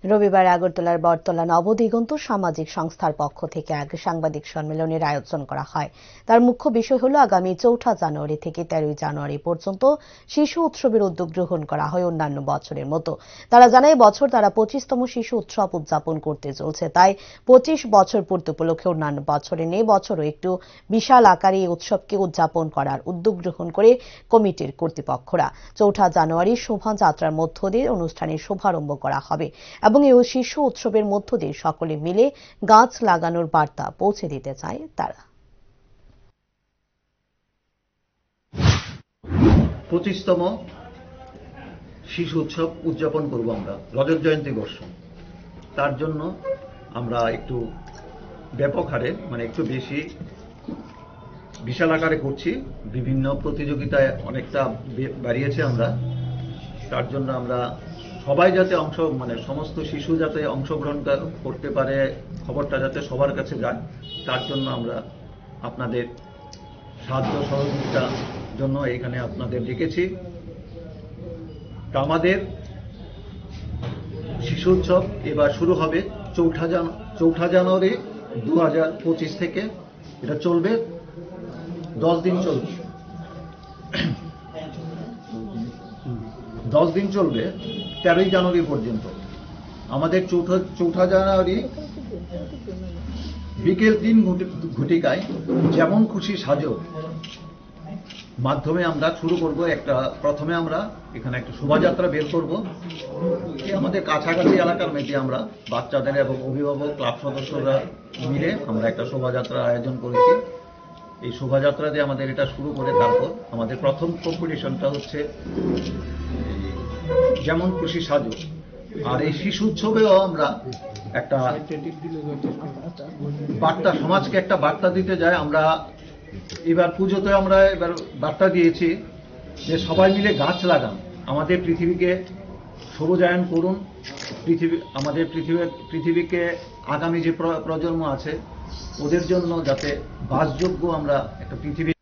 রবিবার আগরতলার বটতলা নবদিগন্ত সামাজিক সংস্থার পক্ষ থেকে এক সাংবাদিক সম্মেলনের আয়োজন করা হয়। তার মুখ্য বিষয় হল আগামী ৪ঠা জানুয়ারি থেকে ১৩ই জানুয়ারি পর্যন্ত শিশু উৎসবের উদ্যোগ গ্রহণ করা হয় অন্যান্য বছরের মতো। তারা জানায় বছর তারা ২৫তম শিশু উৎসব উদযাপন করতে চলছে, তাই ২৫ বছর পূর্তি উপলক্ষে অন্যান্য বছরে নেই বছরও একটু বিশাল আকারে এই উৎসবকে উদযাপন করার উদ্যোগ গ্রহণ করে কমিটির কর্তৃপক্ষরা। ৪ঠা জানুয়ারি শোভাযাত্রার মধ্য দিয়ে অনুষ্ঠানের শুভারম্ভ করা হবে এবং এই শিশু উৎসবের মধ্য দিয়ে সকলে মিলে গাছ লাগানোর বার্তা পৌঁছে দিতে চায় তারা। 25তম শিশু উৎসব উদযাপন করব আমরা রজত জয়ন্তী বর্ষ। তার জন্য আমরা একটু ব্যাপক হারে একটু বেশি বিশাল আকারে করছি। বিভিন্ন প্রতিযোগিতায় অনেকটা বাড়িয়েছে আমরা। তার জন্য আমরা সবাই যাতে সমস্ত শিশু যাতে অংশগ্রহণ করতে পারে, খবরটা যাতে সবার কাছে যায়, তার জন্য আমরা আপনাদের সাহায্য সহযোগিতার জন্য এখানে আপনাদের ডেকেছি। তা আমাদের শিশু উৎসব এবার শুরু হবে ৪ঠা জানুয়ারি ২০২৫ থেকে। এটা চলবে 10 দিন চলবে। 10 দিন চলবে ১৩ই জানুয়ারি পর্যন্ত। আমাদের ৪ঠা জানুয়ারি বিকেল ৩ ঘটিকায় যেমন খুশি সাজো মাধ্যমে আমরা শুরু করব। প্রথমে আমরা এখানে একটা শোভাযাত্রা বের করব। আমাদের কাছাকাছি এলাকার মেয়েটি আমরা বাচ্চাদের এবং অভিভাবক ক্লাব সদস্যরা মিলে আমরা একটা শোভাযাত্রার আয়োজন করেছি। এই শোভাযাত্রা দিয়ে আমাদের এটা শুরু করে তারপর আমাদের প্রথম কম্পিটিশনটা হচ্ছে যেমন খুশি সাজো। আর এই শিশু উৎসবেও আমরা একটা বার্তা, সমাজকে একটা বার্তা দিতে যাই। আমরা এবার পুজোতে আমরা বার্তা দিয়েছি যে সবাই মিলে গাছ লাগান, আমাদের পৃথিবীকে সবুজায়ন করুন। আমাদের পৃথিবীকে আগামী যে প্রজন্ম আছে ওদের জন্য যাতে বাসযোগ্য আমরা একটা পৃথিবী